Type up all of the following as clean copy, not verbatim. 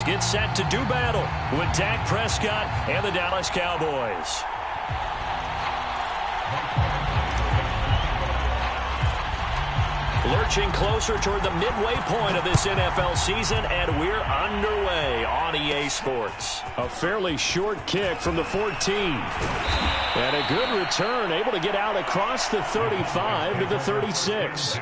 get set to do battle with Dak Prescott and the Dallas Cowboys. Lurching closer toward the midway point of this NFL season, and we're underway on EA Sports. A fairly short kick from the 14. And a good return, able to get out across the 35 to the 36.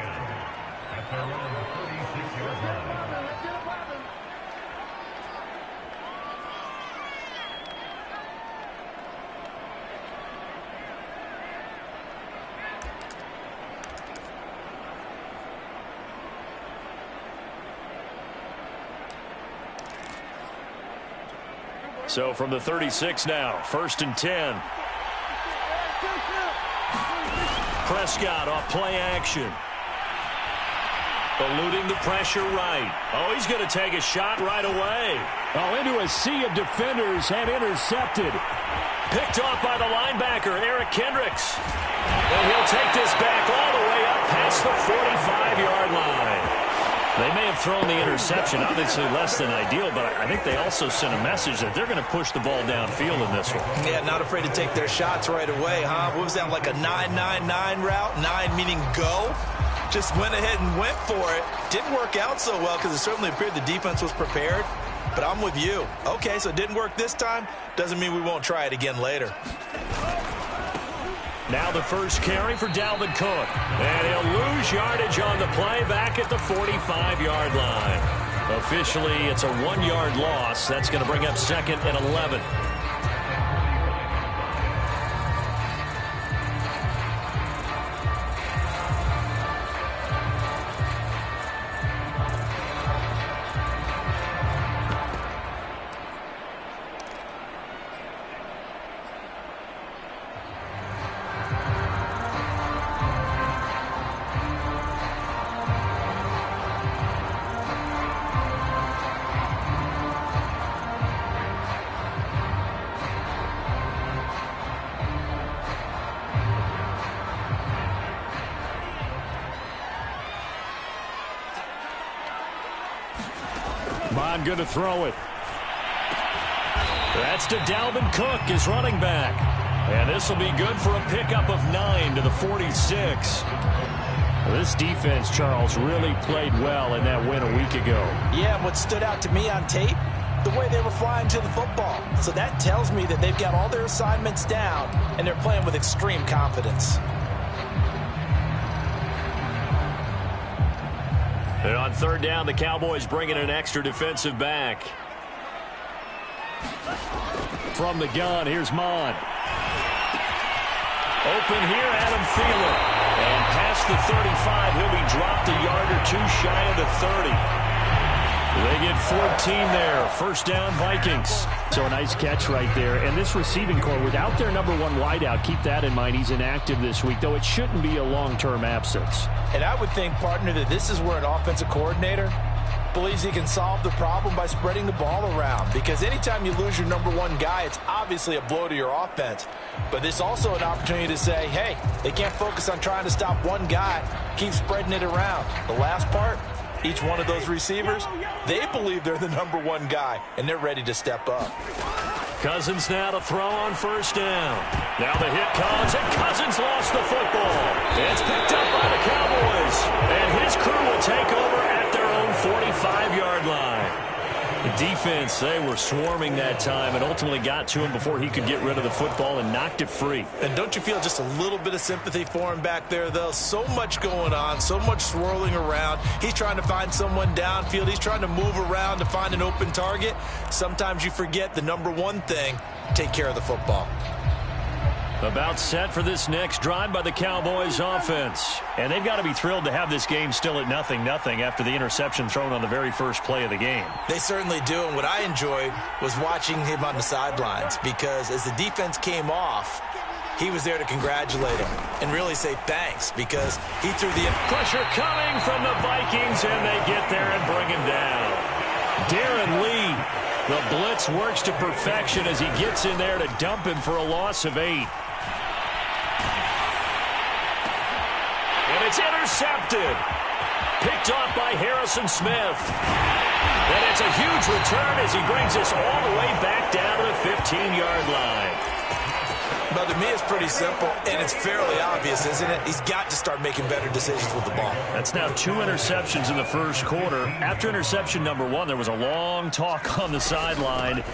So from the 36 now, 1st and 10. Prescott off play action. Eluding the pressure right. Oh, he's going to take a shot right away. Oh, into a sea of defenders and intercepted. Picked off by the linebacker, Eric Kendricks. And he'll take this back all the way up past the 45-yard line. They may have thrown the interception, obviously less than ideal, but I think they also sent a message that they're going to push the ball downfield in this one. Yeah, not afraid to take their shots right away, huh? What was that, like a 9-9-9 route? 9 meaning go? Just went ahead and went for it. Didn't work out so well because it certainly appeared the defense was prepared. But I'm with you. Okay, so it didn't work this time. Doesn't mean we won't try it again later. Now the first carry for Dalvin Cook. And he'll lose yardage on the play back at the 45-yard line. Officially, it's a 1-yard loss. That's going to bring up 2nd and 11. Bond going to throw it. That's to Dalvin Cook, his running back. And this will be good for a pickup of 9 to the 46. This defense, Charles, really played well in that win a week ago. Yeah, what stood out to me on tape, the way they were flying to the football. So that tells me that they've got all their assignments down, and they're playing with extreme confidence. And on 3rd down, the Cowboys bring in an extra defensive back. From the gun, here's Madd. Open here, Adam Thielen. And past the 35, he'll be dropped a yard or two shy of the 30. They get 14 there. 1st down, Vikings. So a nice catch right there. And this receiving core, without their number 1 wideout, keep that in mind. He's inactive this week, though it shouldn't be a long-term absence. And I would think, partner, that this is where an offensive coordinator believes he can solve the problem by spreading the ball around. Because anytime you lose your number 1 guy, it's obviously a blow to your offense. But it's also an opportunity to say, hey, they can't focus on trying to stop one guy. Keep spreading it around. The last part, each one of those receivers, they believe they're the number 1 guy, and they're ready to step up. Cousins now to throw on 1st down. Now the hit comes, and Cousins lost the football. It's picked up by the Cowboys, and his crew will take over at their own 45-yard line. The defense, they were swarming that time and ultimately got to him before he could get rid of the football and knocked it free. And don't you feel just a little bit of sympathy for him back there, though? So much going on, so much swirling around. He's trying to find someone downfield. He's trying to move around to find an open target. Sometimes you forget the number 1 thing, take care of the football. About set for this next drive by the Cowboys offense. And they've got to be thrilled to have this game still at 0-0 after the interception thrown on the very first play of the game. They certainly do, and what I enjoyed was watching him on the sidelines, because as the defense came off, he was there to congratulate him and really say thanks, because he threw the pressure coming from the Vikings, and they get there and bring him down. Darren Lee, the blitz works to perfection as he gets in there to dump him for a loss of 8. And it's intercepted. Picked off by Harrison Smith. And it's a huge return as he brings us all the way back down to the 15-yard line. But to me, it's pretty simple, and it's fairly obvious, isn't it? He's got to start making better decisions with the ball. That's now 2 interceptions in the first quarter. After interception number 1, there was a long talk on the sideline,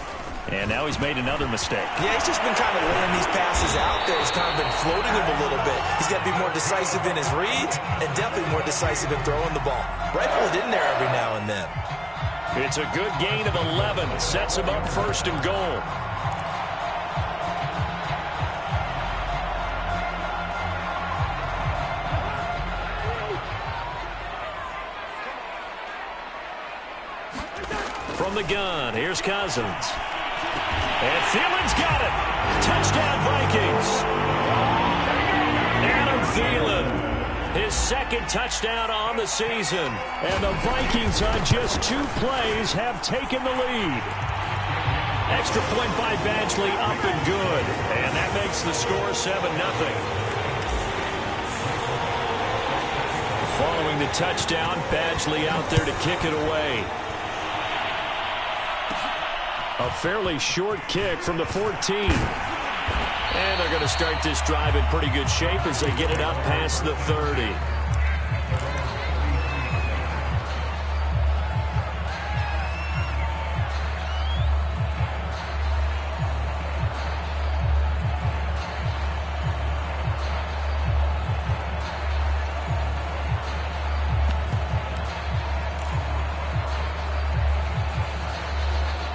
and now he's made another mistake. Yeah, he's just been kind of laying these passes out there. He's kind of been floating them a little bit. He's got to be more decisive in his reads and definitely more decisive in throwing the ball. Rifle it in there every now and then. It's a good gain of 11. Sets him up first and goal. From the gun, here's Cousins. And Thielen's got it. Touchdown, Vikings. Adam Thielen, his second touchdown on the season. And the Vikings on just 2 plays have taken the lead. Extra point by Badgley, up and good. And that makes the score 7-0. Following the touchdown, Badgley out there to kick it away. A fairly short kick from the 14. And they're going to start this drive in pretty good shape as they get it up past the 30.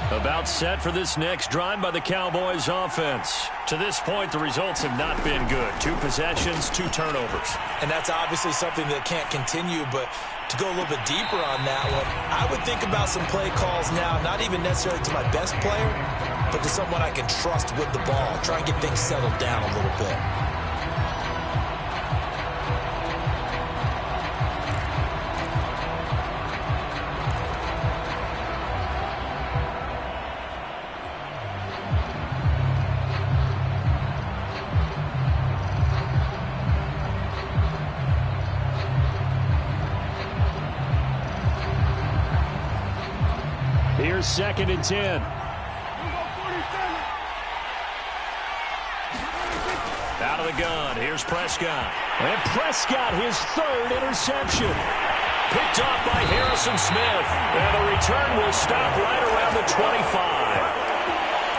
About set for this next drive by the Cowboys offense. To this point, the results have not been good. 2 possessions, 2 turnovers. And that's obviously something that can't continue, but to go a little bit deeper on that one, I would think about some play calls now, not even necessarily to my best player, but to someone I can trust with the ball. Try and get things settled down a little bit. Here's 2nd and 10. Out of the gun, here's Prescott. And Prescott, his 3rd interception. Picked off by Harrison Smith. And the return will stop right around the 25.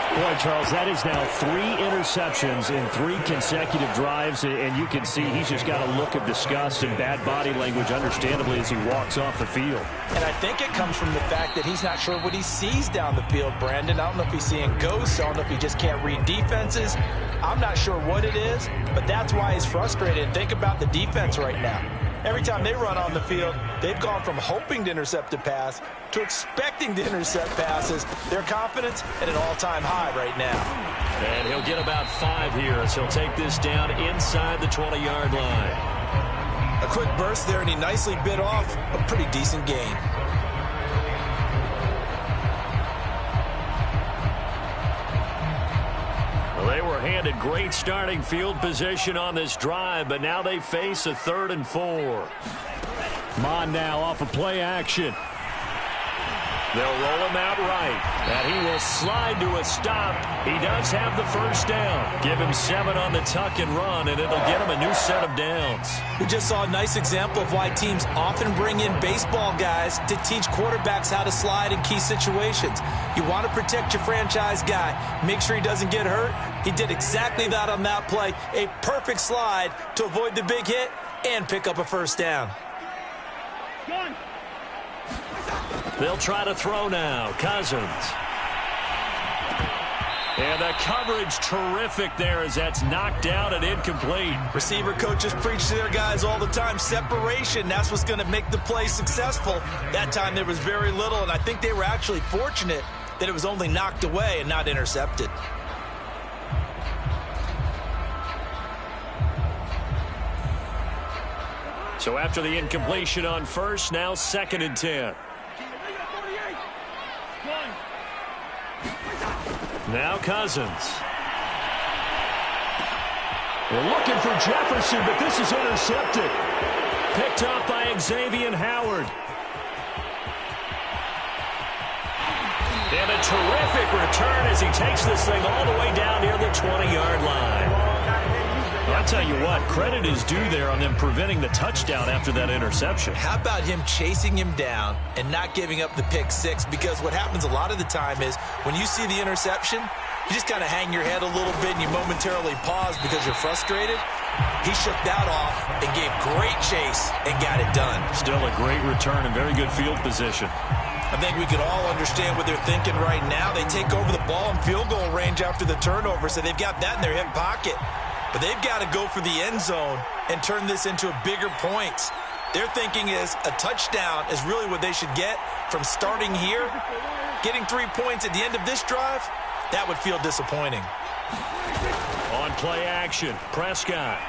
Boy, Charles, that is now 3 interceptions in 3 consecutive drives, and you can see he's just got a look of disgust and bad body language, understandably, as he walks off the field. And I think it comes from the fact that he's not sure what he sees down the field, Brandon. I don't know if he's seeing ghosts. I don't know if he just can't read defenses. I'm not sure what it is, but that's why he's frustrated. Think about the defense right now. Every time they run on the field, they've gone from hoping to intercept a pass to expecting to intercept passes. Their confidence at an all-time high right now. And he'll get about 5 here as he'll take this down inside the 20-yard line. A quick burst there, and he nicely bit off a pretty decent gain. Well, they were handed great starting field position on this drive, but now they face a 3rd and 4. Madd now off of play action. They'll roll him out right. And he will slide to a stop. He does have the first down. Give him 7 on the tuck and run, and it'll get him a new set of downs. We just saw a nice example of why teams often bring in baseball guys to teach quarterbacks how to slide in key situations. You want to protect your franchise guy. Make sure he doesn't get hurt. He did exactly that on that play. A perfect slide to avoid the big hit and pick up a first down. They'll try to throw now. Cousins. And the coverage terrific there as that's knocked down and incomplete. Receiver coaches preach to their guys all the time. Separation, that's what's going to make the play successful. That time there was very little, and I think they were actually fortunate that it was only knocked away and not intercepted. So after the incompletion on first, now 2nd and 10. Now Cousins. We're looking for Jefferson, but this is intercepted. Picked off by Xavier Howard. And a terrific return as he takes this thing all the way down near the 20-yard line. I'll tell you what, credit is due there on them preventing the touchdown after that interception. How about him chasing him down and not giving up the pick six? Because what happens a lot of the time is when you see the interception, you just kind of hang your head a little bit and you momentarily pause because you're frustrated. He shook that off and gave great chase and got it done. Still a great return and very good field position. I think we could all understand what they're thinking right now. They take over the ball in field goal range after the turnover, so they've got that in their hip pocket. But they've got to go for the end zone and turn this into bigger points. Their thinking is a touchdown is really what they should get from starting here. Getting 3 points at the end of this drive, that would feel disappointing. On play action, Prescott.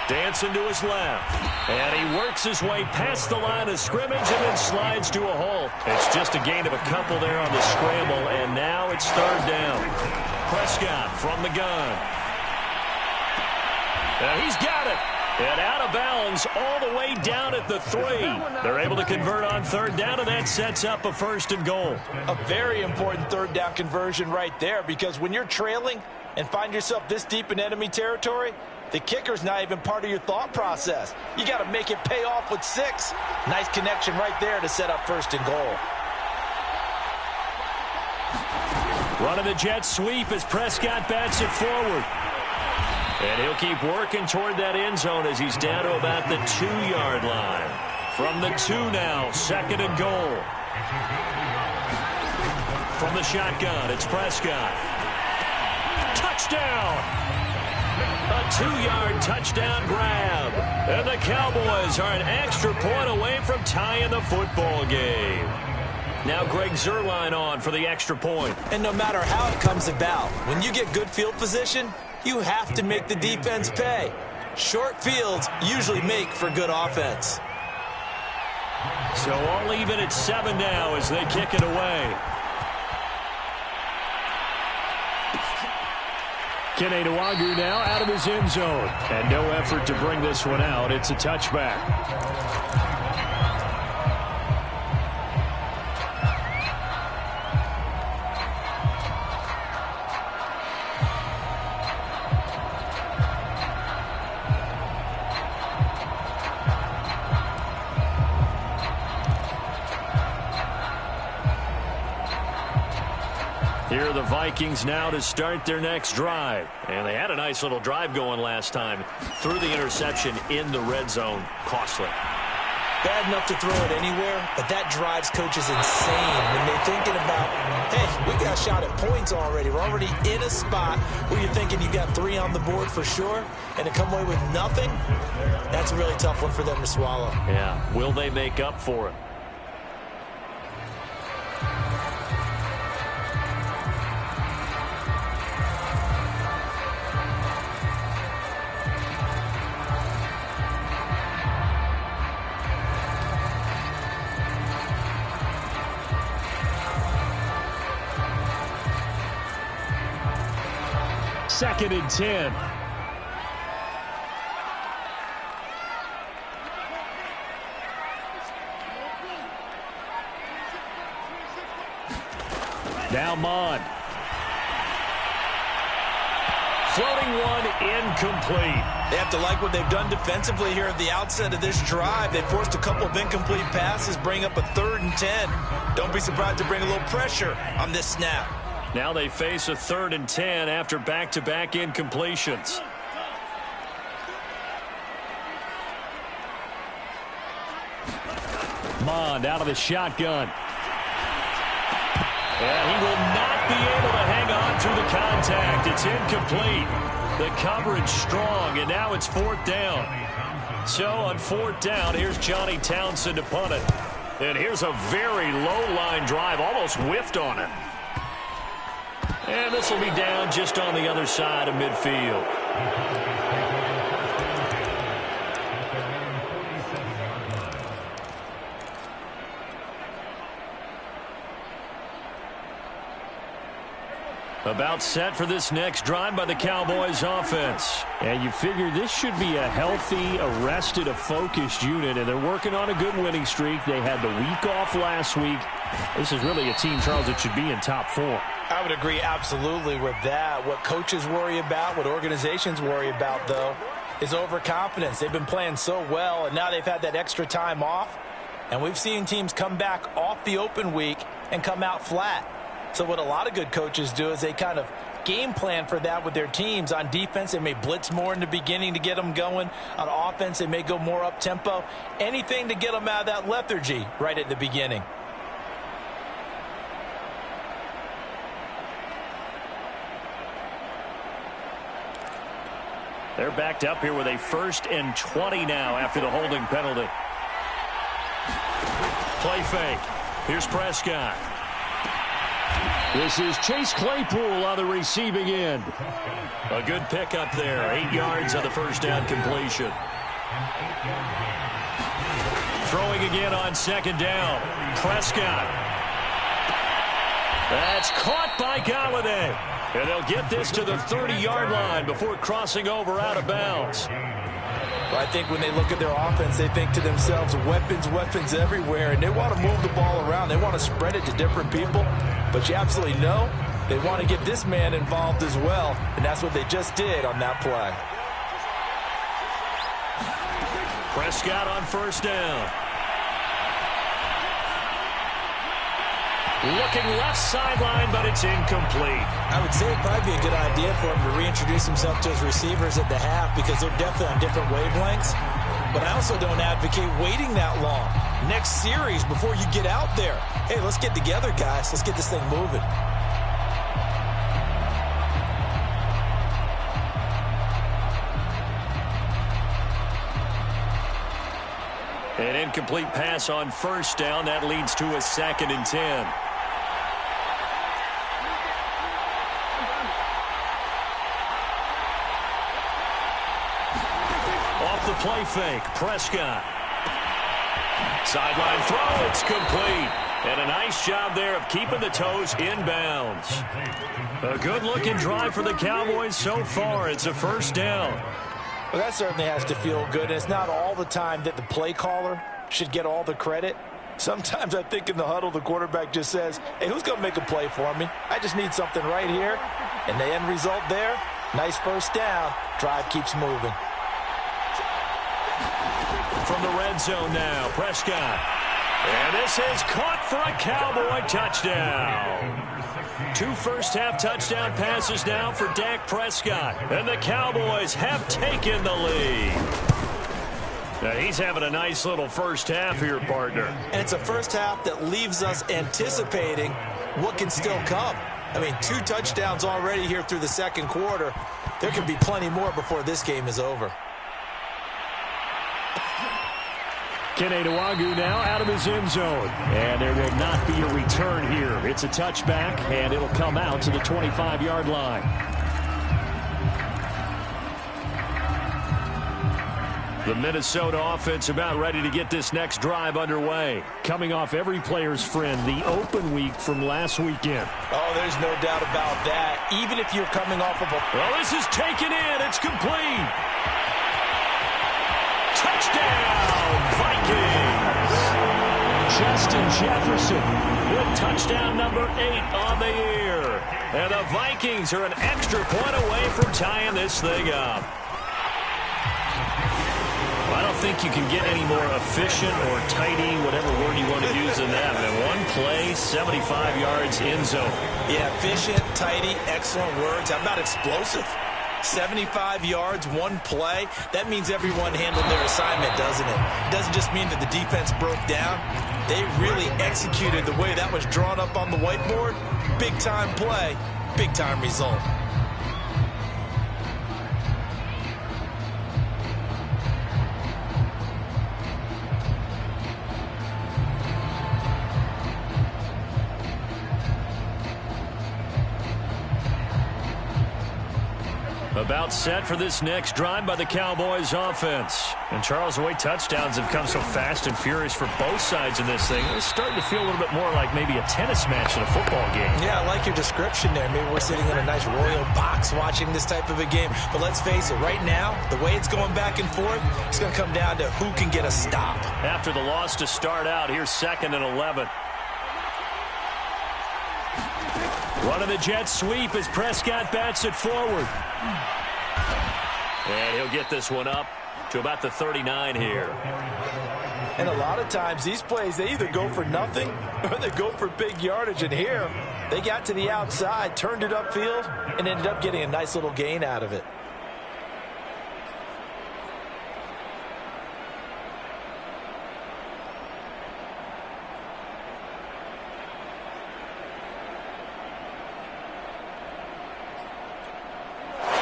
Dancing to his left. And he works his way past the line of scrimmage and then slides to a hole. It's just a gain of a couple there on the scramble, and now it's third down. Prescott from the gun. And he's got it. And out of bounds all the way down at the 3. They're able to convert on third down, and that sets up a first and goal. A very important third down conversion right there, because when you're trailing and find yourself this deep in enemy territory, the kicker's not even part of your thought process. You got to make it pay off with 6. Nice connection right there to set up first and goal. Running the jet sweep as Prescott bats it forward. And he'll keep working toward that end zone as he's down to about the 2-yard line. From the 2 now, second and goal. From the shotgun, it's Prescott. Touchdown! A 2-yard touchdown grab. And the Cowboys are an extra point away from tying the football game. Now Greg Zuerlein on for the extra point. And no matter how it comes about, when you get good field position, you have to make the defense pay. Short fields usually make for good offense. So all even at 7 now as they kick it away. Kene Nwangwu now out of his end zone. And no effort to bring this one out. It's a touchback. Here are the Vikings now to start their next drive. And they had a nice little drive going last time. Threw the interception in the red zone. Costly. Bad enough to throw it anywhere, but that drives coaches insane when they're thinking about, hey, we got shot at points already. We're already in a spot where you're thinking you got 3 on the board for sure, and to come away with nothing, that's a really tough one for them to swallow. Yeah. Will they make up for it? Second and 10. Now Madd. Floating one, incomplete. They have to like what they've done defensively here at the outset of this drive. They forced a couple of incomplete passes, bring up a 3rd and 10. Don't be surprised to bring a little pressure on this snap. Now they face a 3rd and 10 after back-to-back incompletions. Madd out of the shotgun. And he will not be able to hang on through the contact. It's incomplete. The coverage strong, and now it's 4th down. So on 4th down, here's Johnny Townsend to punt it. And here's a very low-line drive, almost whiffed on it. And this will be down just on the other side of midfield. About set for this next drive by the Cowboys offense. And you figure this should be a healthy, arrested, a focused unit, and they're working on a good winning streak. They had the week off last week. This is really a team, Charles, that should be in top 4. I would agree absolutely with that. What coaches worry about, what organizations worry about, though, is overconfidence. They've been playing so well, and now they've had that extra time off. And we've seen teams come back off the open week and come out flat. So what a lot of good coaches do is they kind of game plan for that with their teams. On defense, they may blitz more in the beginning to get them going. On offense, they may go more up-tempo. Anything to get them out of that lethargy right at the beginning. They're backed up here with a 1st and 20 now after the holding penalty. Play fake. Here's Prescott. This is Chase Claypool on the receiving end. A good pickup there. 8 yards on the first down completion. Throwing again on 2nd down. Prescott. That's caught by Galladay. And they'll get this to the 30-yard line before crossing over out of bounds. Well, I think when they look at their offense, they think to themselves, weapons, weapons everywhere, and they want to move the ball around. They want to spread it to different people, but you absolutely know they want to get this man involved as well, and that's what they just did on that play. Prescott on 1st down. Looking left sideline, but it's incomplete. I would say it'd probably be a good idea for him to reintroduce himself to his receivers at the half because they're definitely on different wavelengths. But I also don't advocate waiting that long. Next series before you get out there. Hey, let's get together, guys. Let's get this thing moving. An incomplete pass on 1st down. That leads to a 2nd and 10. Off the play fake, Prescott. Sideline throw, it's complete. And a nice job there of keeping the toes in bounds. A good-looking drive for the Cowboys so far. It's a 1st down. Well, that certainly has to feel good. And it's not all the time that the play caller should get all the credit. Sometimes I think in the huddle, the quarterback just says, hey, who's going to make a play for me? I just need something right here. And the end result there, nice 1st down. Drive keeps moving. From the red zone now, Prescott. And this is caught for a Cowboy touchdown. 2 first-half touchdown passes now for Dak Prescott. And the Cowboys have taken the lead. Now he's having a nice little first half here, partner. And it's a first half that leaves us anticipating what can still come. I mean, 2 touchdowns already here through the 2nd quarter. There could be plenty more before this game is over. Kene Nwangwu now out of his end zone. And there will not be a return here. It's a touchback, and it'll come out to the 25-yard line. The Minnesota offense about ready to get this next drive underway. Coming off every player's friend, the open week from last weekend. Oh, there's no doubt about that. Even if you're coming off of a... Well, this is taken in. It's complete. Touchdown, Vikings. Justin Jefferson with touchdown number 8 on the year. And the Vikings are an extra point away from tying this thing up. I don't think you can get any more efficient or tidy, whatever word you want to use in that. And 1 play, 75 yards in zone. Yeah, efficient, tidy, excellent words. How about explosive? 75 yards, 1 play. That means everyone handled their assignment, doesn't it? It doesn't just mean that the defense broke down. They really executed the way that was drawn up on the whiteboard. Big-time play, big-time result. About set for this next drive by the Cowboys offense. And Charles, the way touchdowns have come so fast and furious for both sides in this thing, it's starting to feel a little bit more like maybe a tennis match than a football game. Yeah, I like your description there. Maybe we're sitting in a nice royal box watching this type of a game. But let's face it, right now, the way it's going back and forth, it's going to come down to who can get a stop. After the loss to start out, here's 2nd and 11. Running the jet sweep as Prescott bats it forward. And he'll get this one up to about the 39 here. And a lot of times these plays, they either go for nothing or they go for big yardage. And here, they got to the outside, turned it upfield, and ended up getting a nice little gain out of it.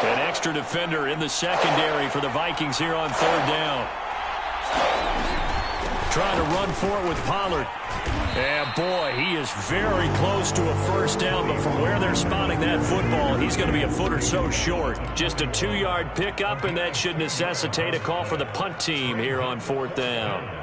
Extra defender in the secondary for the Vikings here on 3rd down. Trying to run for it with Pollard. And boy, he is very close to a first down, but from where they're spotting that football, he's going to be a foot or so short. Just a 2-yard pickup, and that should necessitate a call for the punt team here on 4th down.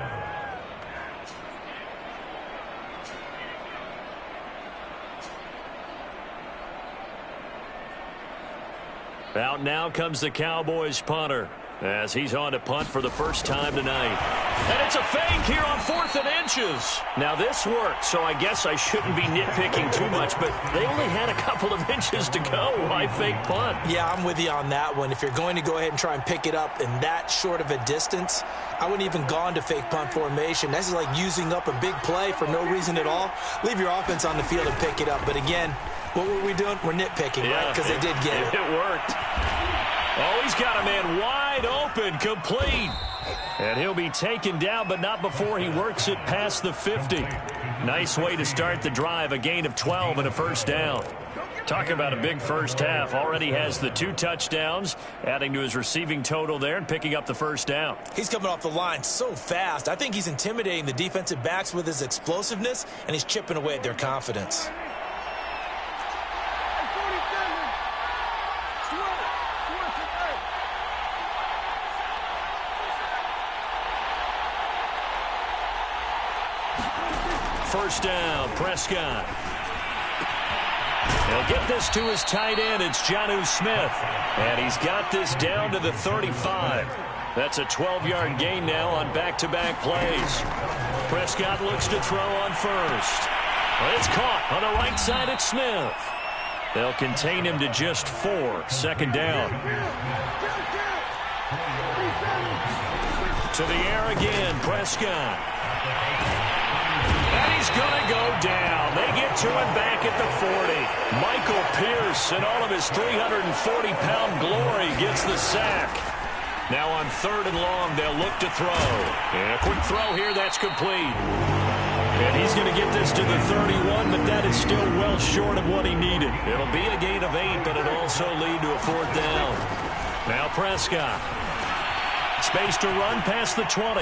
Out now comes the Cowboys punter as he's on to punt for the first time tonight. And it's a fake here on 4th and inches. Now this worked, so I guess I shouldn't be nitpicking too much, but they only had a couple of inches to go. Why fake punt? Yeah, I'm with you on that one. If you're going to go ahead and try and pick it up in that short of a distance, I wouldn't even gone to fake punt formation. This is like using up a big play for no reason at all. Leave your offense on the field and pick it up. But again, what were we doing? We're nitpicking, right? Because they did get it. It worked. Oh, he's got a man wide open, complete. And he'll be taken down, but not before he works it past the 50. Nice way to start the drive, a gain of 12 and a first down. Talk about a big first half. Already has the 2 touchdowns, adding to his receiving total there and picking up the first down. He's coming off the line so fast. I think he's intimidating the defensive backs with his explosiveness, and he's chipping away at their confidence. First down, Prescott. He'll get this to his tight end. It's Jonnu Smith. And he's got this down to the 35. That's a 12-yard gain now on back-to-back plays. Prescott looks to throw on first. But it's caught on the right side at Smith. They'll contain him to just 4. 2nd down. To the air again, Prescott. And he's going to go down. They get to him back at the 40. Michael Pierce, in all of his 340-pound glory, gets the sack. Now on 3rd and long, they'll look to throw. And a quick throw here, that's complete. And he's going to get this to the 31, but that is still well short of what he needed. It'll be a gain of 8, but it'll also lead to a 4th down. Now Prescott. Space to run past the 20.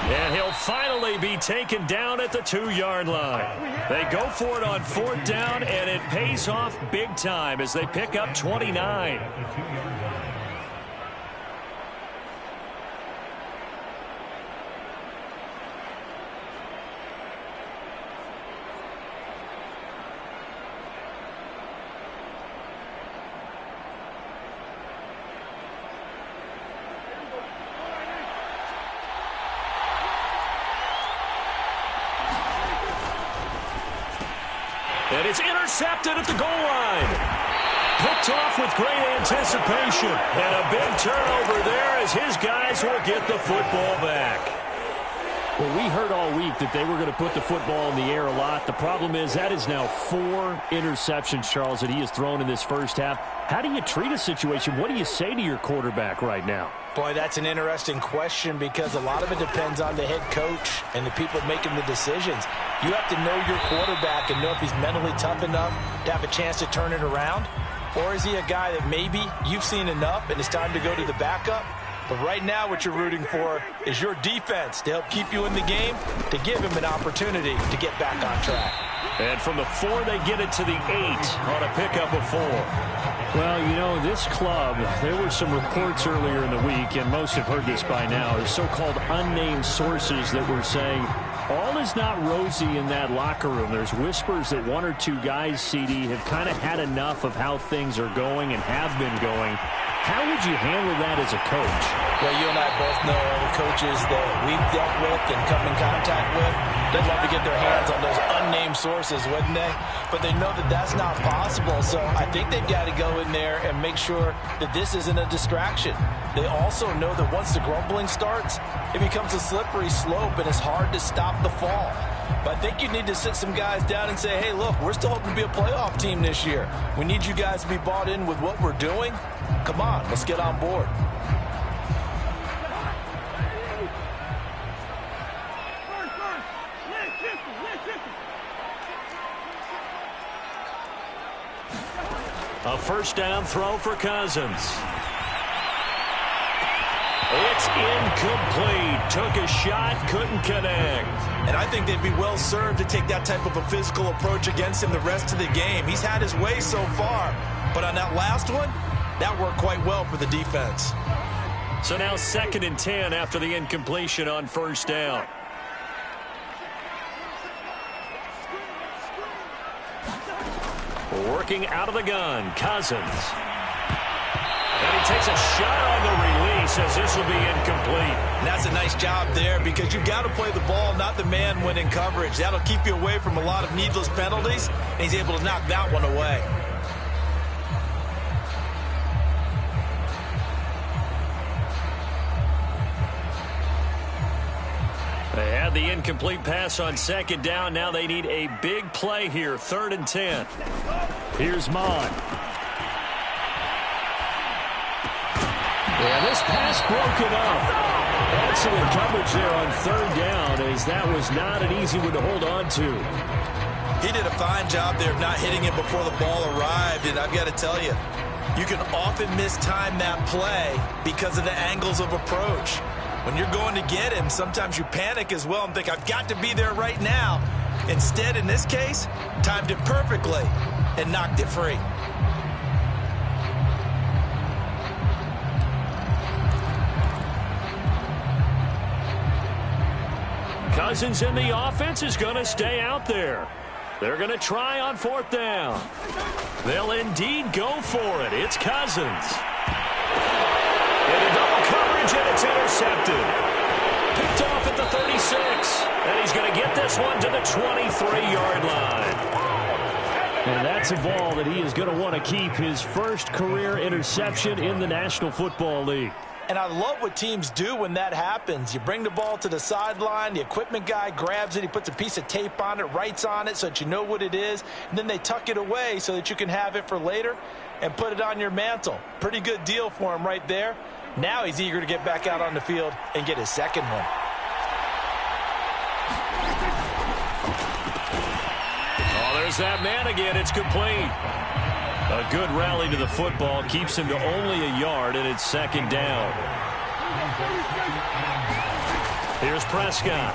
And he'll finally be taken down at the 2-yard line. They go for it on 4th down, and it pays off big time as they pick up 29. And it's intercepted at the goal line. Picked off with great anticipation. And a big turnover there as his guys will get the football back. Well, we heard all week that they were going to put the football in the air a lot. The problem is that is now 4 interceptions, Charles, that he has thrown in this first half. How do you treat a situation? What do you say to your quarterback right now? Boy, that's an interesting question because a lot of it depends on the head coach and the people making the decisions. You have to know your quarterback and know if he's mentally tough enough to have a chance to turn it around. Or is he a guy that maybe you've seen enough and it's time to go to the backup? But right now what you're rooting for is your defense to help keep you in the game, to give him an opportunity to get back on track. And from the 4, they get it to the 8 on a pickup of 4. Well, you know, this club, there were some reports earlier in the week, and most have heard this by now, the so-called unnamed sources that were saying all is not rosy in that locker room. There's whispers that 1 or 2 guys, CD, have kind of had enough of how things are going and have been going. How would you handle that as a coach? Well, you and I both know all the coaches that we've dealt with and come in contact with. They'd love to get their hands on those unnamed sources, wouldn't they? But they know that that's not possible, so I think they've got to go in there and make sure that this isn't a distraction. They also know that once the grumbling starts, it becomes a slippery slope, and it's hard to stop the fall. But I think you need to sit some guys down and say, hey, look, we're still hoping to be a playoff team this year. We need you guys to be bought in with what we're doing. Come on, let's get on board. A first down throw for Cousins. It's incomplete. Took a shot, couldn't connect. And I think they'd be well served to take that type of a physical approach against him the rest of the game. He's had his way so far. But on that last one, that worked quite well for the defense. So now 2nd and 10 after the incompletion on first down. Working out of the gun, Cousins. And he takes a shot on the release as this will be incomplete. And that's a nice job there because you've got to play the ball, not the man when in coverage. That'll keep you away from a lot of needless penalties, and he's able to knock that one away. They had the incomplete pass on 2nd down. Now they need a big play here, 3rd and 10. Here's Madd. Yeah, this pass broken up. Excellent coverage there on 3rd down, as that was not an easy one to hold on to. He did a fine job there of not hitting it before the ball arrived, and I've got to tell you, you can often mistime that play because of the angles of approach. When you're going to get him, sometimes you panic as well and think, I've got to be there right now. Instead, in this case, timed it perfectly and knocked it free. Cousins in the offense is going to stay out there. They're going to try on 4th down. They'll indeed go for it. It's Cousins. Into double coverage, and it's intercepted. Picked off at the 36. And he's going to get this one to the 23-yard line. And that's a ball that he is going to want to keep, his first career interception in the National Football League. And I love what teams do when that happens. You bring the ball to the sideline, the equipment guy grabs it, he puts a piece of tape on it, writes on it so that you know what it is, and then they tuck it away so that you can have it for later and put it on your mantle. Pretty good deal for him right there. Now he's eager to get back out on the field and get his second one. Oh, there's that man again. It's complete. A good rally to the football keeps him to only a yard, and it's 2nd down. Here's Prescott.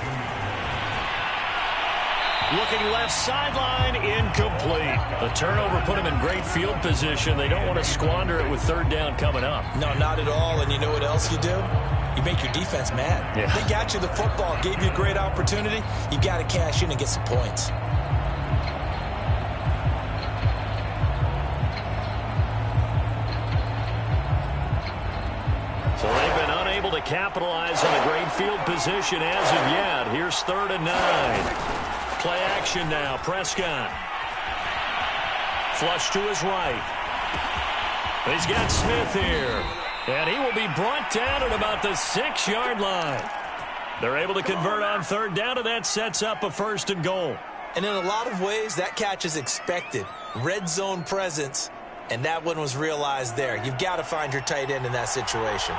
Looking left sideline, incomplete. The turnover put him in great field position. They don't want to squander it with 3rd down coming up. No, not at all. And you know what else you do? You make your defense mad. Yeah. They got you the football, gave you a great opportunity. You got to cash in and get some points. So they've been unable to capitalize on a great field position as of yet. Here's 3rd and 9. Play action now. Prescott. Flush to his right. He's got Smith here. And he will be brought down at about the 6-yard line. They're able to convert on 3rd down, and that sets up a 1st and goal. And in a lot of ways, that catch is expected. Red zone presence, and that one was realized there. You've got to find your tight end in that situation.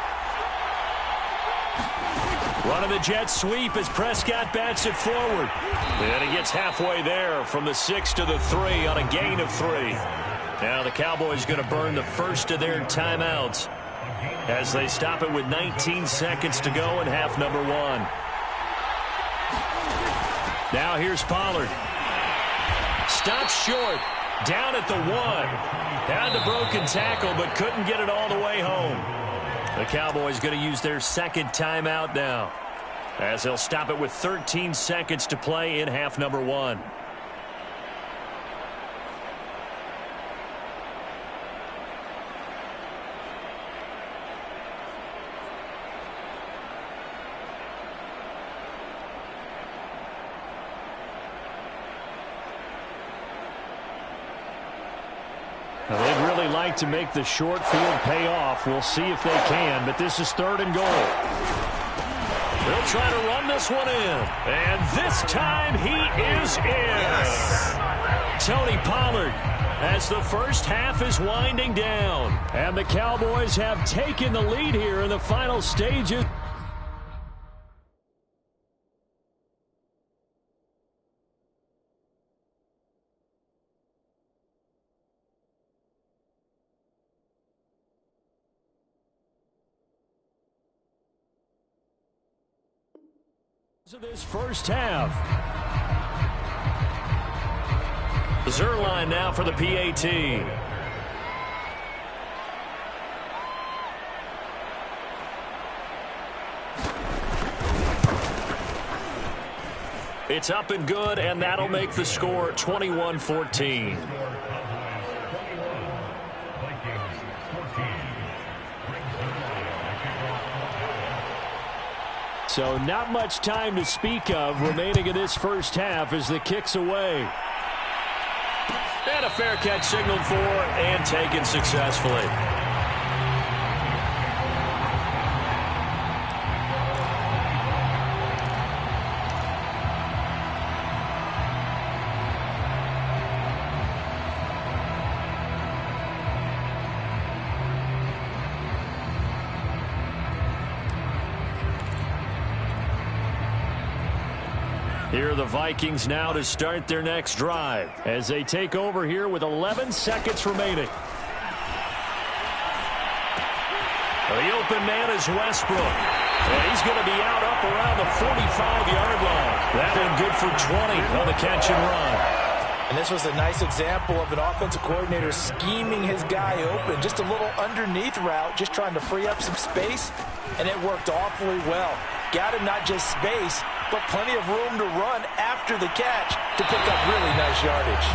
Running the jet sweep as Prescott bats it forward. And he gets halfway there from the 6 to the 3 on a gain of 3. Now the Cowboys going to burn the first of their timeouts as they stop it with 19 seconds to go in half number 1. Now here's Pollard. stopped short. Down at the 1. Had the broken tackle, but couldn't get it all the way home. The Cowboys going to use their second timeout now, as they'll stop it with 13 seconds to play in half number 1. Now, they'd really like to make the short field pay off. We'll see if they can, but this is 3rd and goal. They'll try to run this one in. And this time he is in. Yes. Tony Pollard, as the first half is winding down. And the Cowboys have taken the lead here in the final stages. Of this first half. Zerline now for the PAT. It's up and good, and that'll make the score 21-14. So not much time to speak of remaining in this first half as the kick's away. And a fair catch signaled for and taken successfully. Here are the Vikings now to start their next drive as they take over here with 11 seconds remaining. The open man is Westbrook. And he's going to be out up around the 45-yard line. That one good for 20 on the catch and run. And this was a nice example of an offensive coordinator scheming his guy open. Just a little underneath route, just trying to free up some space, and it worked awfully well. Got him not just space, but plenty of room to run after the catch to pick up really nice yardage.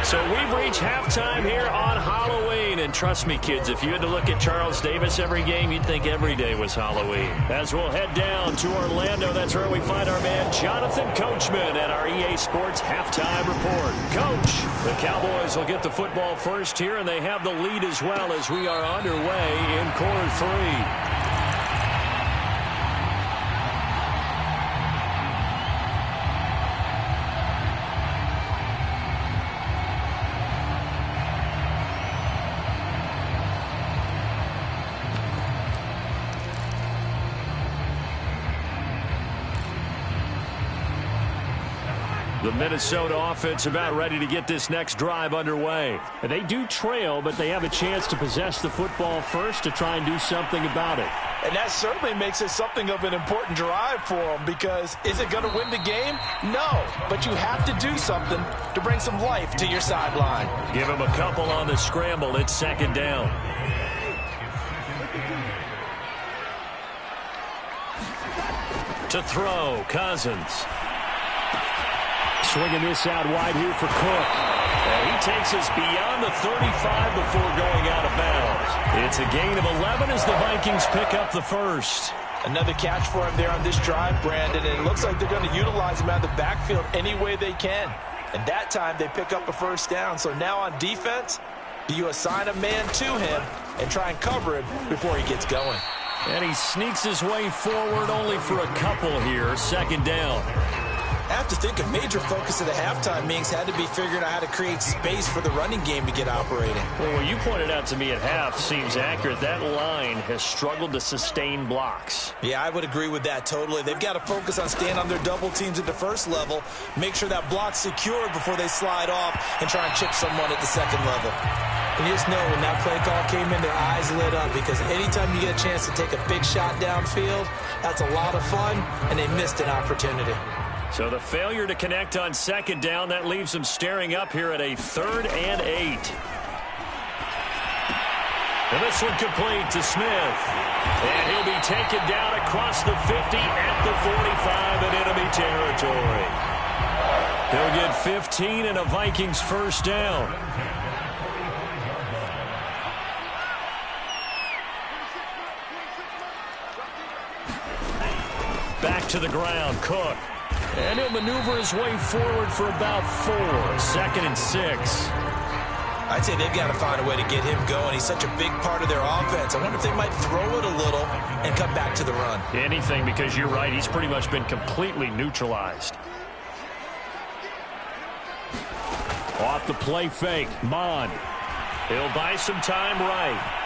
So we've reached halftime here on Halloween. And trust me, kids, if you had to look at Charles Davis every game, you'd think every day was Halloween. As we'll head down to Orlando, that's where we find our man Jonathan Coachman at our EA Sports Halftime Report. Coach, the Cowboys will get the football first here, and they have the lead as well as we are underway in quarter 3. The Minnesota offense about ready to get this next drive underway. They do trail, but they have a chance to possess the football first to try and do something about it. And that certainly makes it something of an important drive for them, because is it going to win the game? No, but you have to do something to bring some life to your sideline. Give them a couple on the scramble. It's 2nd down. To throw, Cousins. Swinging this out wide here for Cook. And he takes us beyond the 35 before going out of bounds. It's a gain of 11 as the Vikings pick up the first. Another catch for him there on this drive, Brandon, and it looks like they're going to utilize him out of the backfield any way they can. And that time they pick up a first down. So now on defense, do you assign a man to him and try and cover him before he gets going? And he sneaks his way forward only for a couple here. 2nd down. I have to think a major focus of the halftime meetings had to be figuring out how to create space for the running game to get operating. Well, what you pointed out to me at half seems accurate. That line has struggled to sustain blocks. Yeah, I would agree with that totally. They've got to focus on staying on their double teams at the first level, make sure that block's secured before they slide off and try and chip someone at the second level. And you just know when that play call came in, their eyes lit up, because anytime you get a chance to take a big shot downfield, that's a lot of fun, and they missed an opportunity. So the failure to connect on second down, that leaves them staring up here at a 3rd and 8. And this one complete to Smith. And he'll be taken down across the 50 at the 45 in enemy territory. He'll get 15 and a Vikings first down. Back to the ground, Cook. And he'll maneuver his way forward for about 4. 2nd and 6. I'd say they've got to find a way to get him going. He's such a big part of their offense. I wonder if they might throw it a little and come back to the run. Anything, because you're right. He's pretty much been completely neutralized. Off the play fake, Madd. He'll buy some time right.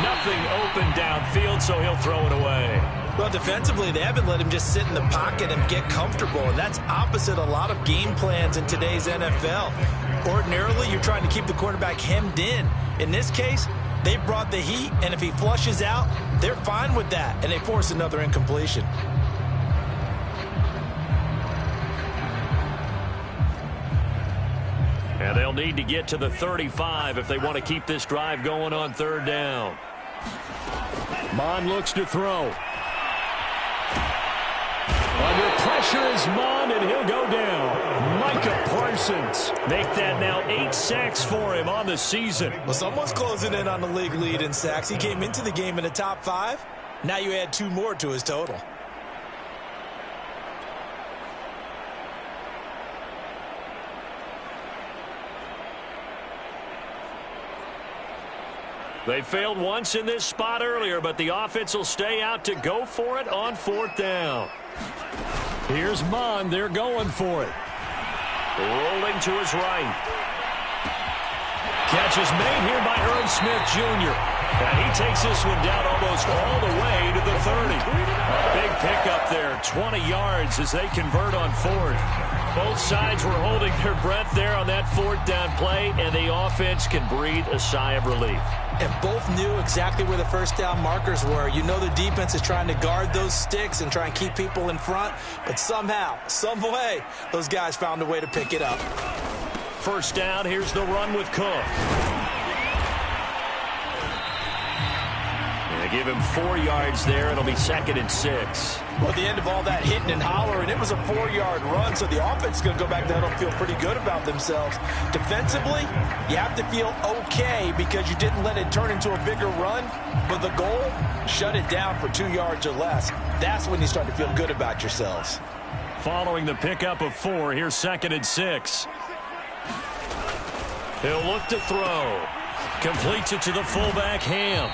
Nothing open downfield, so he'll throw it away. Well, defensively, they haven't let him just sit in the pocket and get comfortable, and that's opposite a lot of game plans in today's NFL. Ordinarily, you're trying to keep the quarterback hemmed in. In this case, they brought the heat, and if he flushes out, they're fine with that, and they force another incompletion. And they'll need to get to the 35 if they want to keep this drive going on 3rd down. Madd looks to throw. Under pressure is Madd, and he'll go down. Micah Parsons. Make that now 8 sacks for him on the season. Well, someone's closing in on the league lead in sacks. He came into the game in the top 5. Now you add 2 more to his total. They failed once in this spot earlier, but the offense will stay out to go for it on 4th down. Here's Madd. They're going for it. Rolling to his right. Catch is made here by Irv Smith Jr. And he takes this one down almost all the way to the 30. A big pickup there, 20 yards as they convert on 4th. Both sides were holding their breath there on that 4th down play, and the offense can breathe a sigh of relief. And both knew exactly where the first down markers were. You know the defense is trying to guard those sticks and try and keep people in front, but somehow, some way, those guys found a way to pick it up. First down, here's the run with Cook. They give him 4 yards there. It'll be 2nd and 6. Well, at the end of all that hitting and hollering, it was a 4-yard run, so the offense is going to go back there and feel pretty good about themselves. Defensively, you have to feel okay because you didn't let it turn into a bigger run, but the goal, shut it down for 2 yards or less. That's when you start to feel good about yourselves. Following the pickup of 4, here's 2nd and 6. He'll look to throw. Completes it to the fullback, Ham.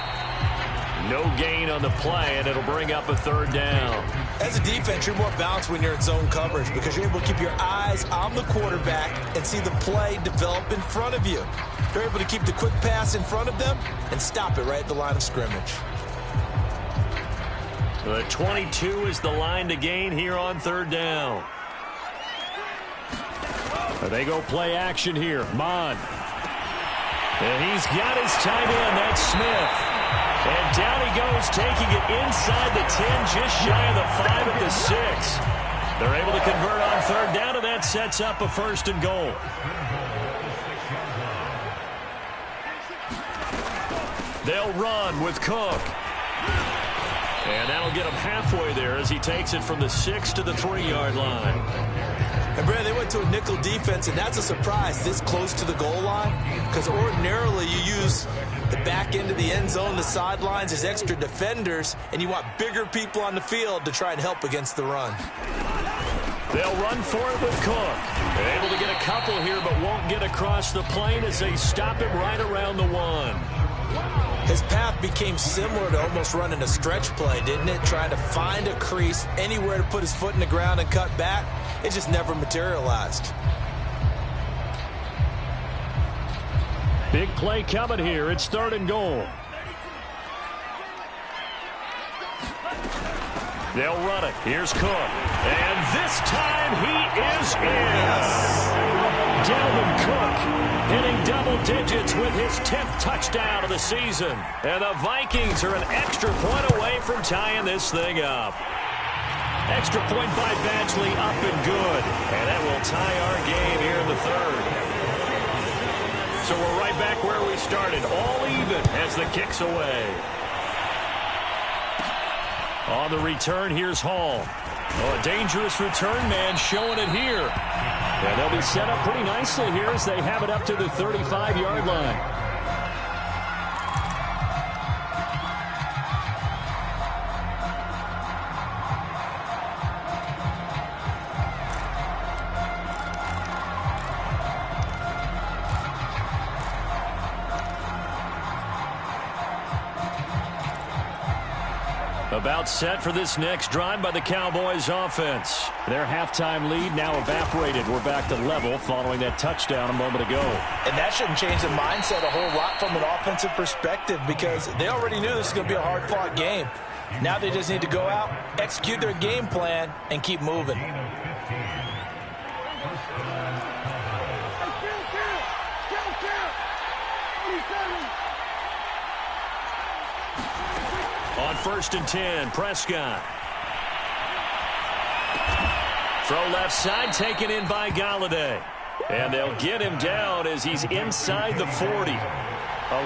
No gain on the play, and it'll bring up a 3rd down. As a defense, you're more balanced when you're in zone coverage because you're able to keep your eyes on the quarterback and see the play develop in front of you. You're able to keep the quick pass in front of them and stop it right at the line of scrimmage. The 22 is the line to gain here on 3rd down. They go play action here. Madd. And he's got his tight end. That's Smith. And down he goes, taking it inside the 10, just shy of the 5 at the 6. They're able to convert on 3rd down, and that sets up a 1st and goal. They'll run with Cook. And that'll get him halfway there as he takes it from the 6 to the 3-yard line. And, Brad, they went to a nickel defense, and that's a surprise this close to the goal line because ordinarily you use the back end of the end zone, the sidelines as extra defenders, and you want bigger people on the field to try and help against the run. They'll run for it with Cook. They're able to get a couple here, but won't get across the plane as they stop him right around the 1. His path became similar to almost running a stretch play, didn't it? Trying to find a crease, anywhere to put his foot in the ground and cut back. It just never materialized. Big play coming here. It's 3rd and goal. They'll run it. Here's Cook. And this time he is in. Dalvin Cook hitting double digits with his 10th touchdown of the season. And the Vikings are an extra point away from tying this thing up. Extra point by Badgley, up and good. And that will tie our game here in the third. So we're right back where we started, all even as the kick's away. On the return, here's Hall. Oh, a dangerous return man showing it here. And they'll be set up pretty nicely here as they have it up to the 35-yard line. About set for this next drive by the Cowboys offense. Their halftime lead now evaporated. We're back to level following that touchdown a moment ago. And that shouldn't change the mindset a whole lot from an offensive perspective because they already knew this was going to be a hard-fought game. Now they just need to go out, execute their game plan, and keep moving. On 1st and 10, Prescott. Throw left side, taken in by Galladay. And they'll get him down as he's inside the 40.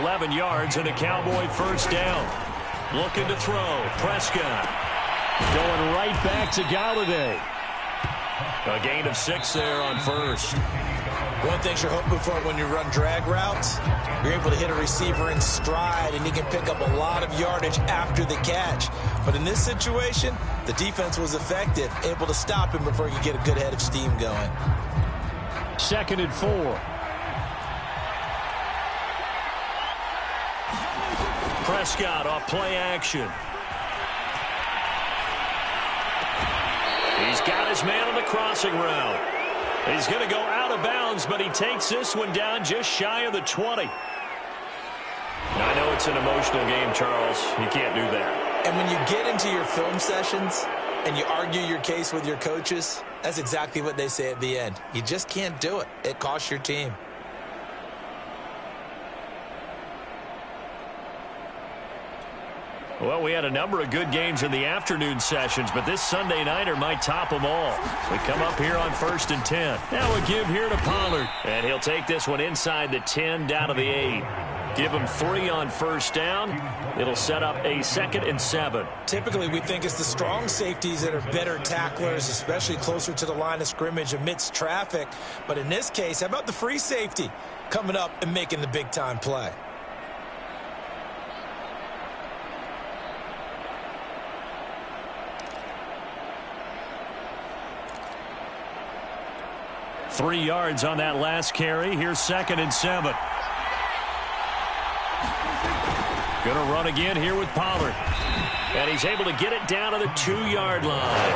11 yards and a Cowboy first down. Looking to throw. Prescott going right back to Galladay. A gain of 6 there on first. One thing you're hoping for when you run drag routes, you're able to hit a receiver in stride, and he can pick up a lot of yardage after the catch. But in this situation, the defense was effective, able to stop him before he could get a good head of steam going. 2nd and 4. Prescott off play action. He's got his man on the crossing route. He's going to go out of bounds, but he takes this one down just shy of the 20. Now, I know it's an emotional game, Charles. You can't do that. And when you get into your film sessions and you argue your case with your coaches, that's exactly what they say at the end. You just can't do it. It costs your team. Well, we had a number of good games in the afternoon sessions, but this Sunday nighter might top them all. We come up here on 1st and 10. Now a give here to Pollard. And he'll take this one inside the 10 down to the 8. Give him 3 on first down. It'll set up a 2nd and 7. Typically, we think it's the strong safeties that are better tacklers, especially closer to the line of scrimmage amidst traffic. But in this case, how about the free safety coming up and making the big-time play? Three yards on that last carry. Here's 2nd and 7. Going to run again here with Pollard. And he's able to get it down to the 2-yard line.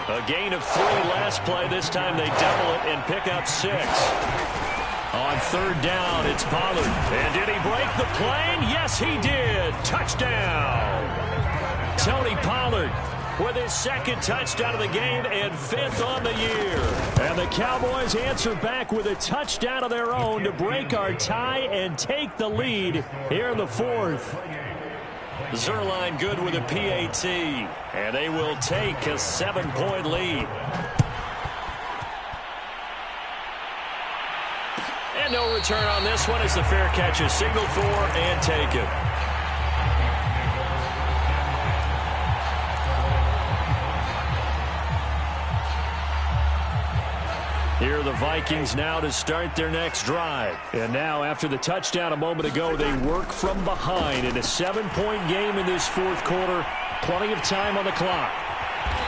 A gain of 3 last play. This time they double it and pick up 6. On 3rd down, it's Pollard. And did he break the plane? Yes, he did. Touchdown. Tony Pollard with his 2nd touchdown of the game and 5th on the year. And the Cowboys answer back with a touchdown of their own to break our tie and take the lead here in the 4th. Zerline good with a PAT, and they will take a 7-point lead. And no return on this one as the fair catch is signaled for and taken. Here are the Vikings now to start their next drive. And now, after the touchdown a moment ago, they work from behind in a 7-point game in this 4th quarter. Plenty of time on the clock.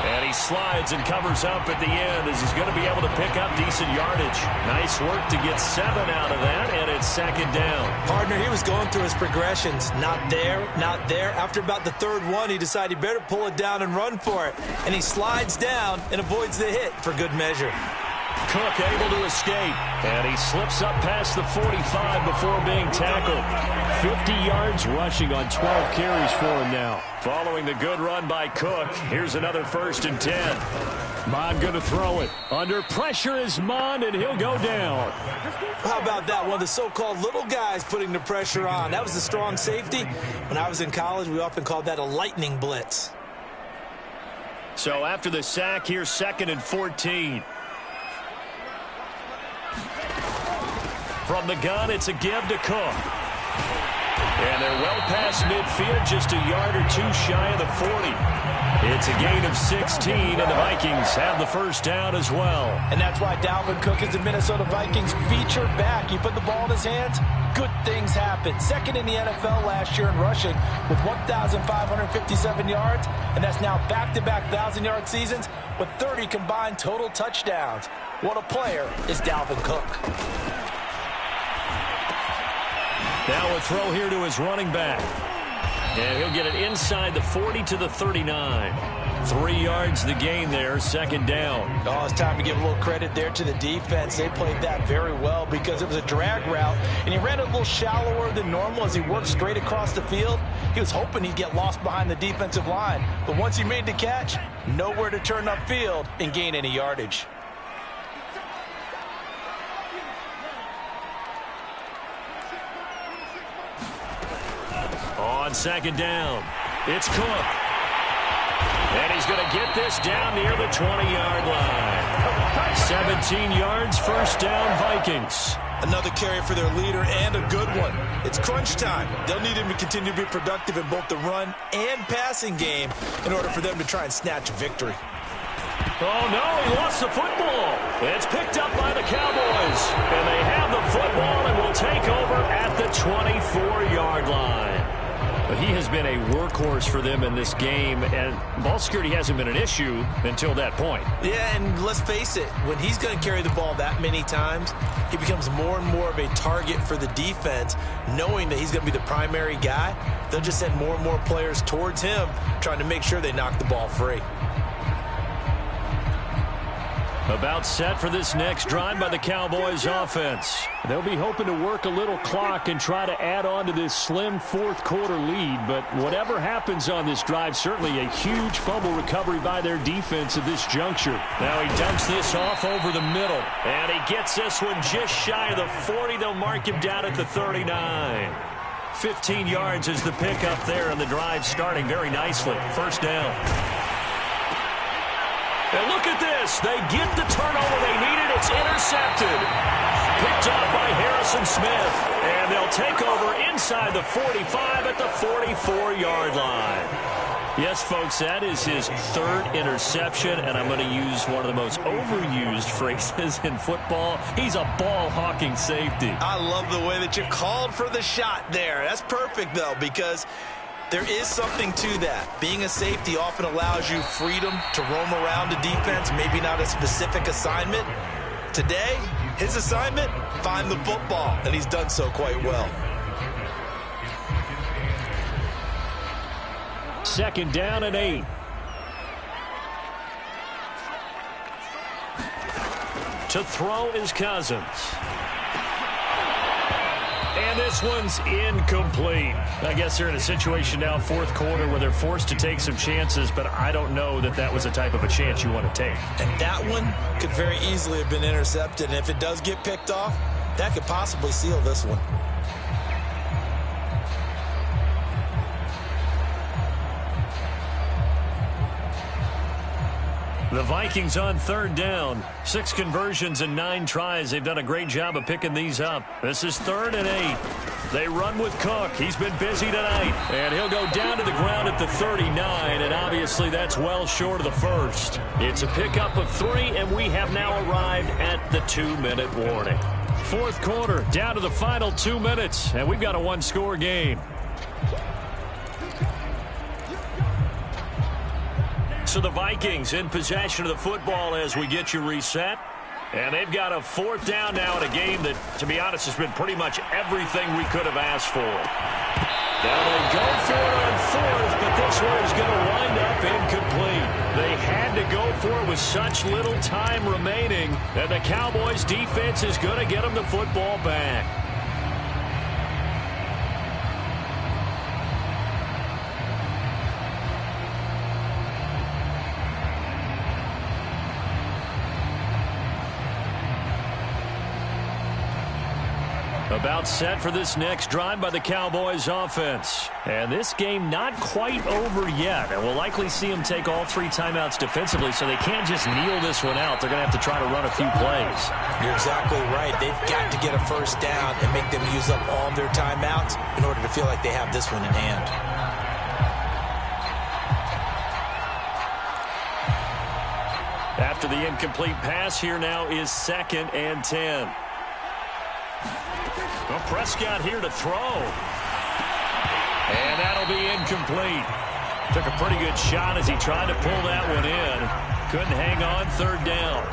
And he slides and covers up at the end as he's going to be able to pick up decent yardage. Nice work to get 7 out of that, and it's 2nd down. Partner, he was going through his progressions. Not there, not there. After about the 3rd one, he decided he better pull it down and run for it. And he slides down and avoids the hit for good measure. Cook able to escape, and he slips up past the 45 before being tackled. 50 yards rushing on 12 carries for him now. Following the good run by Cook, here's another 1st and 10. Madd going to throw it. Under pressure is Madd, and he'll go down. How about that? One of the so-called little guys putting the pressure on. That was the strong safety. When I was in college, we often called that a lightning blitz. So after the sack, here's 2nd and 14. From the gun, it's a give to Cook. And they're well past midfield, just a yard or two shy of the 40. It's a gain of 16, and the Vikings have the first down as well. And that's why Dalvin Cook is the Minnesota Vikings featured back. You put the ball in his hands, good things happen. 2nd in the NFL last year in rushing with 1,557 yards, and that's now back-to-back 1,000-yard seasons with 30 combined total touchdowns. What a player is Dalvin Cook. Now a throw here to his running back. And he'll get it inside the 40 to the 39. 3 yards the gain there, 2nd down. Oh, it's time to give a little credit there to the defense. They played that very well because it was a drag route, and he ran it a little shallower than normal as he worked straight across the field. He was hoping he'd get lost behind the defensive line, but once he made the catch, nowhere to turn upfield and gain any yardage. On 2nd down, it's Cook. And he's going to get this down near the 20-yard line. 17 yards, first down, Vikings. Another carry for their leader and a good one. It's crunch time. They'll need him to continue to be productive in both the run and passing game in order for them to try and snatch a victory. Oh, no, he lost the football. It's picked up by the Cowboys. And they have the football and will take over at the 24-yard line. But he has been a workhorse for them in this game, and ball security hasn't been an issue until that point. Yeah, and let's face it, when he's going to carry the ball that many times, he becomes more and more of a target for the defense, knowing that he's going to be the primary guy. They'll just send more and more players towards him, trying to make sure they knock the ball free. About set for this next drive by the Cowboys offense. They'll be hoping to work a little clock and try to add on to this slim fourth-quarter lead. But whatever happens on this drive, certainly a huge fumble recovery by their defense at this juncture. Now he dumps this off over the middle. And he gets this one just shy of the 40. They'll mark him down at the 39. 15 yards is the pickup there, and the drive starting very nicely. First down. And look at this. They get the turnover they needed. It's intercepted. Picked up by Harrison Smith. And they'll take over inside the 45 at the 44-yard line. Yes, folks, that is his 3rd interception, and I'm going to use one of the most overused phrases in football. He's a ball-hawking safety. I love the way that you called for the shot there. That's perfect, though, because there is something to that. Being a safety often allows you freedom to roam around the defense, maybe not a specific assignment. Today, his assignment, find the football, and he's done so quite well. 2nd down and 8. To throw is Cousins. And this one's incomplete. I guess they're in a situation now, 4th quarter, where they're forced to take some chances, but I don't know that that was the type of a chance you want to take. And that one could very easily have been intercepted, and if it does get picked off, that could possibly seal this one. The Vikings on 3rd down. 6 conversions and 9 tries. They've done a great job of picking these up. This is 3rd and 8. They run with Cook. He's been busy tonight. And he'll go down to the ground at the 39, and obviously that's well short of the first. It's a pickup of 3, and we have now arrived at the 2-minute warning. 4th quarter, down to the final 2 minutes, and we've got a 1-score game. So the Vikings in possession of the football as we get you reset. And they've got a 4th down now in a game that, to be honest, has been pretty much everything we could have asked for. Now they go for it on 4th, but this one is going to wind up incomplete. They had to go for it with such little time remaining, and the Cowboys defense is going to get them the football back. About set for this next drive by the Cowboys offense. And this game not quite over yet. And we'll likely see them take all 3 timeouts defensively, so they can't just kneel this one out. They're going to have to try to run a few plays. You're exactly right. They've got to get a first down and make them use up all of their timeouts in order to feel like they have this one in hand. After the incomplete pass, here now is 2nd and 10. Well, Prescott here to throw. And that'll be incomplete. Took a pretty good shot as he tried to pull that one in. Couldn't hang on, 3rd down.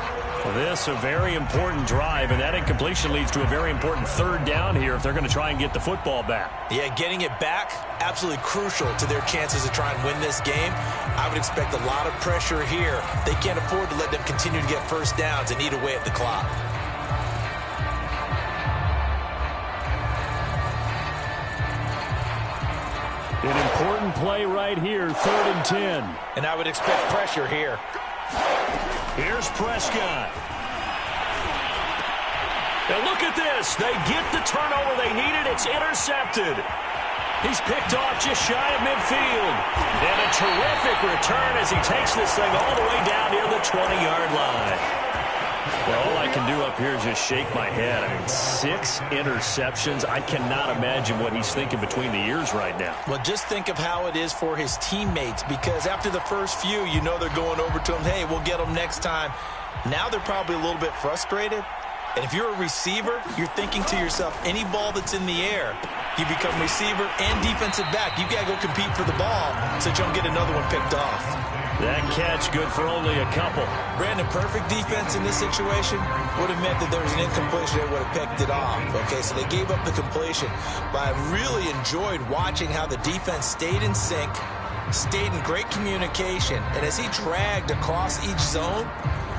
Well, this a very important drive, and that incompletion leads to a very important 3rd down here if they're going to try and get the football back. Yeah, getting it back, absolutely crucial to their chances to try and win this game. I would expect a lot of pressure here. They can't afford to let them continue to get first downs and eat away at the clock. An important play right here, 3rd and 10. And I would expect pressure here. Here's Prescott. And look at this. They get the turnover they needed. It's intercepted. He's picked off just shy of midfield. And a terrific return as he takes this thing all the way down near the 20-yard line. Well, all I can do up here is just shake my head. I mean, 6 interceptions. I cannot imagine what he's thinking between the ears right now. Well, just think of how it is for his teammates, because after the first few, you know they're going over to him, hey, we'll get them next time. Now they're probably a little bit frustrated. And if you're a receiver, you're thinking to yourself, any ball that's in the air, you become receiver and defensive back. You've got to go compete for the ball so that you don't get another one picked off. That catch good for only a couple. Brandon, perfect defense in this situation would have meant that there was an incompletion. They would have picked it off. Okay, so they gave up the completion. But I really enjoyed watching how the defense stayed in sync, stayed in great communication. And as he dragged across each zone,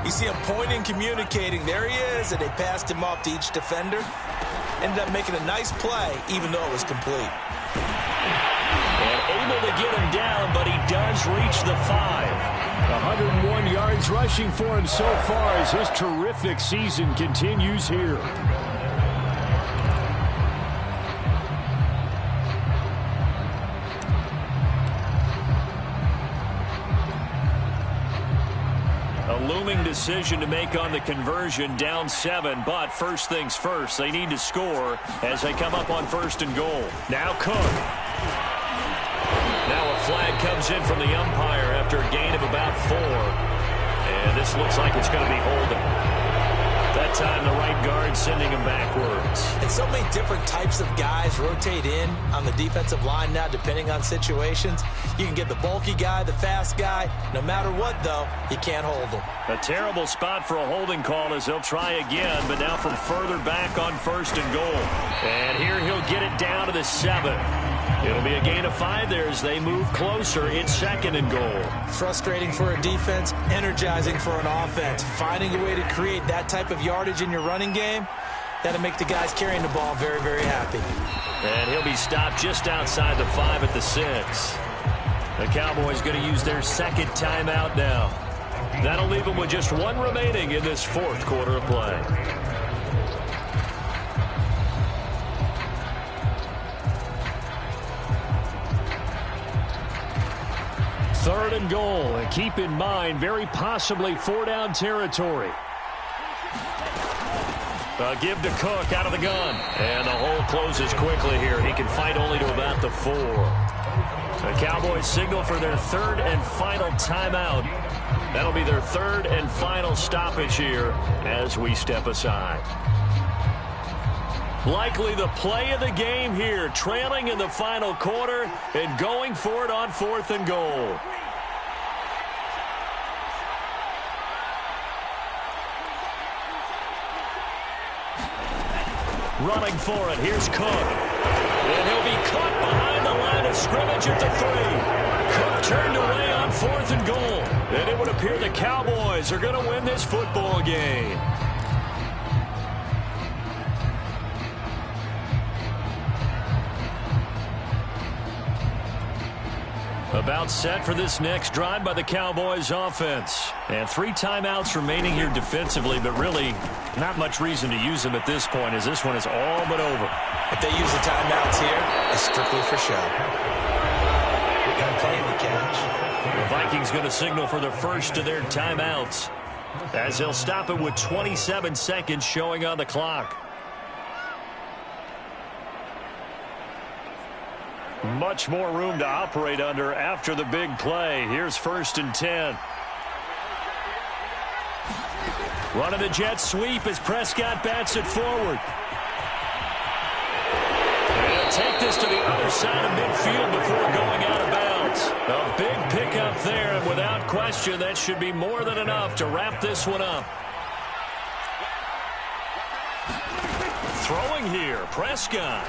you see him pointing, communicating. There he is, and they passed him off to each defender. Ended up making a nice play, even though it was complete. And able to get him down, but he does reach the 5. 101 yards rushing for him so far as his terrific season continues here. A looming decision to make on the conversion, down 7, but first things first, they need to score as they come up on 1st and goal. Now Cook. Now a flag comes in from the umpire after a gain of about 4. And this looks like it's going to be holding. That time the right guard sending him backwards. And so many different types of guys rotate in on the defensive line now, depending on situations. You can get the bulky guy, the fast guy. No matter what, though, you can't hold him. A terrible spot for a holding call as they'll try again, but now from further back on 1st and goal. And here he'll get it down to the 7. It'll be a gain of 5 there as they move closer. It's 2nd and goal. Frustrating for a defense, energizing for an offense. Finding a way to create that type of yardage in your running game, that'll make the guys carrying the ball very, very happy. And he'll be stopped just outside the 5 at the 6. The Cowboys going to use their 2nd timeout now. That'll leave them with just 1 remaining in this 4th quarter of play. Third and goal, and keep in mind, very possibly 4-down territory. Give to Cook out of the gun. And the hole closes quickly here. He can fight only to about the 4. The Cowboys signal for their 3rd and final timeout. That'll be their 3rd and final stoppage here as we step aside. Likely the play of the game here, trailing in the final quarter and going for it on 4th and goal. Running for it, here's Cook. And he'll be caught behind the line of scrimmage at the 3. Cook turned away on 4th and goal. And it would appear the Cowboys are going to win this football game. About set for this next drive by the Cowboys offense. And 3 timeouts remaining here defensively, but really Not much reason to use him at this point, as this one is all but over. If they use the timeouts here, it's strictly for show. We got plenty to catch. The Vikings going to signal for the first of their timeouts, as they'll stop it with 27 seconds showing on the clock. Much more room to operate under after the big play. Here's 1st and 10. Running the jet sweep as Prescott bats it forward. They'll take this to the other side of midfield before going out of bounds. A big pickup there, and without question, that should be more than enough to wrap this one up. Throwing here, Prescott.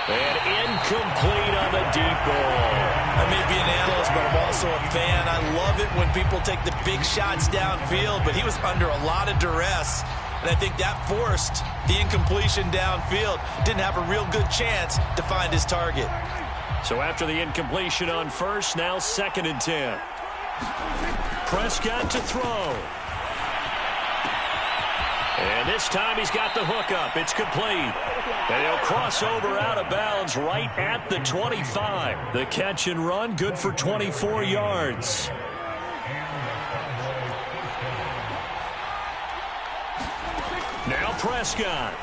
And incomplete on the deep ball. I may be an analyst, but I'm also a fan. I love it when people take the big shots downfield, but he was under a lot of duress, and I think that forced the incompletion downfield. Didn't have a real good chance to find his target. So after the incompletion on first, now 2nd and 10. Prescott to throw. And this time he's got the hook up. It's complete. And he'll cross over out of bounds right at the 25. The catch and run, good for 24 yards. Now Prescott.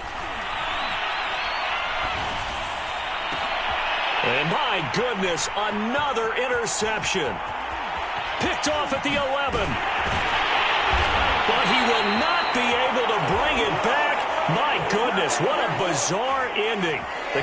And my goodness, another interception. Picked off at the 11. But he will not be able to bring it back. My goodness, what a bizarre ending.